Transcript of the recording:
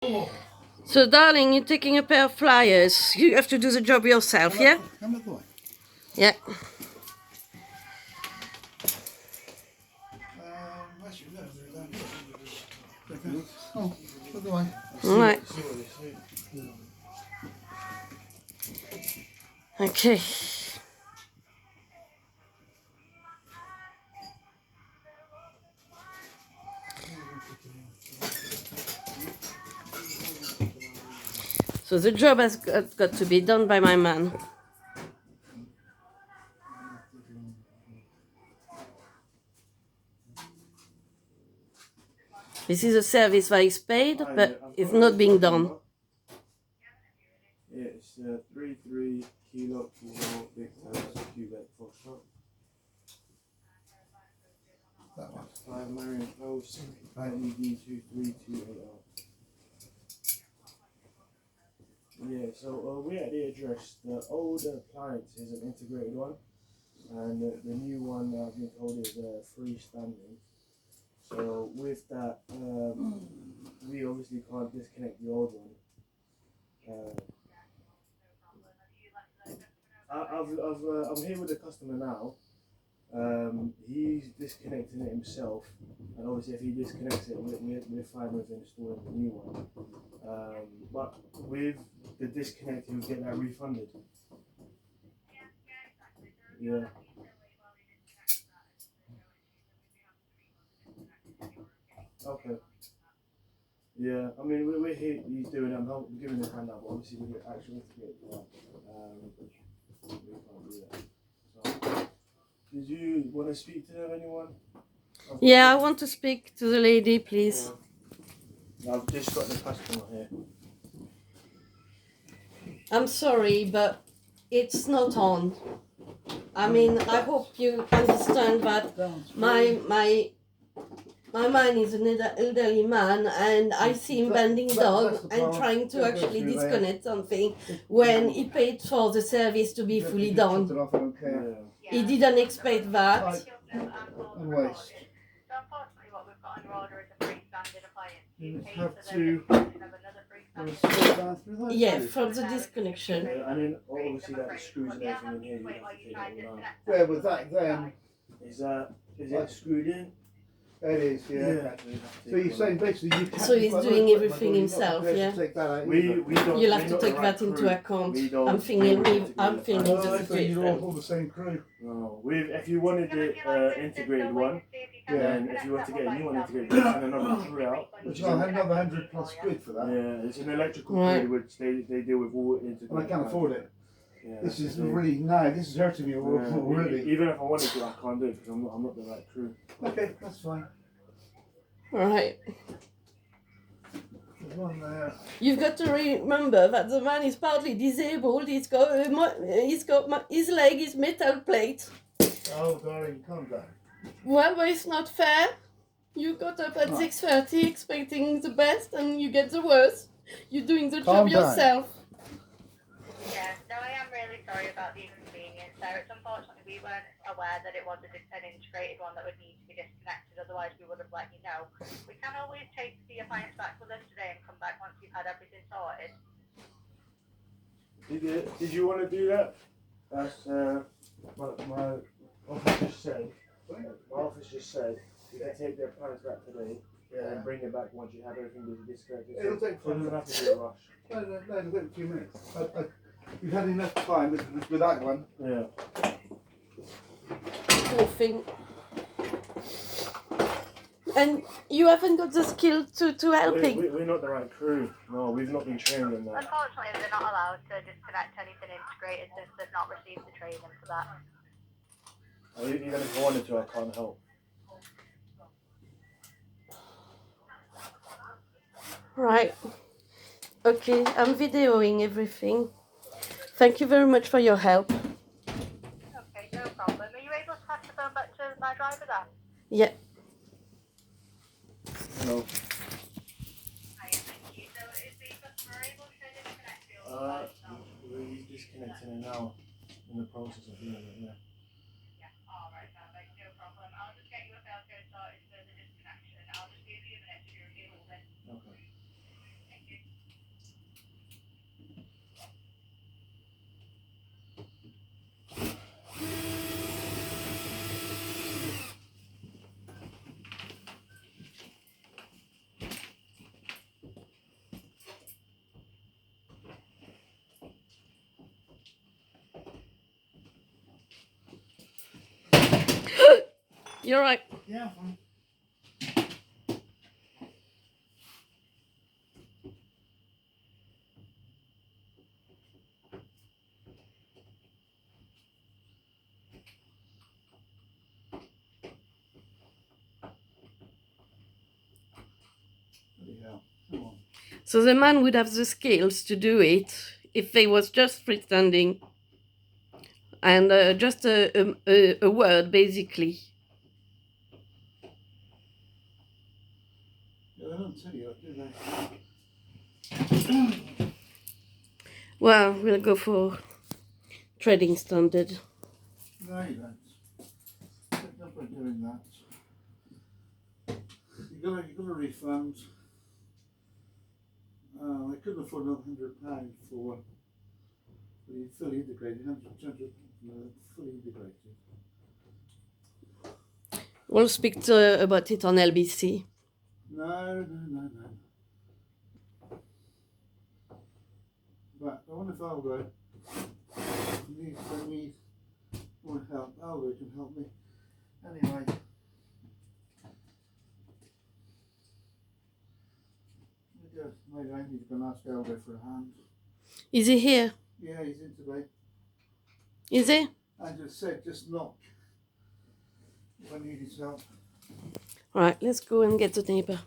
So, darling, you're taking a pair of flyers. You have to do the job yourself, yeah? Come up the way. Yeah. Actually, no, they're down here. Oh, look the way. All right. Okay. So the job has got to be done by my man. This is a service that is paid, but it's not being done. Yeah, it's 33 kilo Victor Quebec Foxtrot. That one. 5 Marion Close, LED 23280. Yeah, so we at the address, the old appliance is an integrated one, and the new one I've been told is freestanding. So with that, we obviously can't disconnect the old one. I'm here with the customer now. He's disconnecting it himself, and obviously if he disconnects it, we're fine with installing the new one. But with the disconnect, he'll get that refunded. Yeah. Okay. Yeah, I mean, we're here, he's doing it, I'm not giving him a hand out, but obviously we get actually integrate the one. We can't do that. So, did you want to speak to anyone? Yeah, I want to speak to the lady, please. I've just got the customer here. I'm sorry, but it's not on. I mean, I hope you understand that my man is an elderly man, and I see him bending down and trying to actually disconnect something when he paid for the service to be fully done. He didn't expect that. And waste. So unfortunately what we've got on your order is a freestanding appliance. You pay have for the to- disconnection of another freestanding. Yeah, from the disconnection. And then obviously that screws and everything in here, you have to take it all out. Yeah, with that then, Is it screwed in? it is, yeah. So you're saying basically you can't. So he's doing everything himself, yeah? Take that out. We don't. You'll have we're to not take the that right into crew. account. We don't- I'm filming we don't the So you're situation. all the same crew. No, if you wanted the integrated one, then if you want to get a new one integrated, and another crew out. Which is another 100 plus quid for that. Yeah, it's an electrical Right. crew which they deal with all integrated. And I can't afford it. Yeah, This is so- really, no, this is hurting me Yeah, already. Even if I wanted to, I can't do it because I'm not the right crew. Okay, that's fine. Right. There's one there. You've got to remember that the man is partly disabled. His leg is metal plate. Oh, darling, calm down. Well, but it's not fair. You got up at 6:30 expecting the best, and you get the worst. You're doing the Calm job down. yourself. Yeah, no, I am really sorry about the inconvenience there. It's unfortunately we weren't aware that it was an integrated one that would need to be disconnected, otherwise we would have let you know. We can always take the appliance back with us today and come back once you've had everything sorted. Did you want to do that? That's my office just said. My office just said you can take the appliance back today and bring it back once you have everything disconnected. It'll take So it doesn't have to be a rush. No, it'll take a few minutes. You've had enough time with that one. Yeah. Poor thing. And you haven't got the skill to helping. We're not the right crew. No, we've not been trained in that. Unfortunately, they're not allowed to disconnect anything integrated since they've not received the training for that. Even if I wanted to, I can't help. Right. Okay, I'm videoing everything. Thank you very much for your help. Okay, no problem. Are you able to pass the phone back to my driver then? Yeah. No. Thank you. So is the customer able to disconnect the old We're disconnecting it now. In the process of doing it, yeah. Yeah, alright, perfect. No problem. I'll just get you a fail code sorted for the disconnection. I'll just give you a minute to review all this. Okay. Thank you. You're right. Yeah, fine. Bloody hell. Come on. So the man would have the skills to do it if they was just freestanding and just a word basically. Yeah, they don't tell you that, do they? Well, we'll go for trading standard. No, you don't. There's no point doing that. You got a refund. I couldn't afford another £100 for the fully integrated, 100 fully integrated. We'll speak about it on LBC. No. But I wonder if Aldo needs more help. Aldo can help me. Anyway. Maybe I need to go and ask Aldo for a hand. Is he here? Yeah, he's in today. Is he? I just said, just knock if I need his help. Right, let's go and get the neighbour.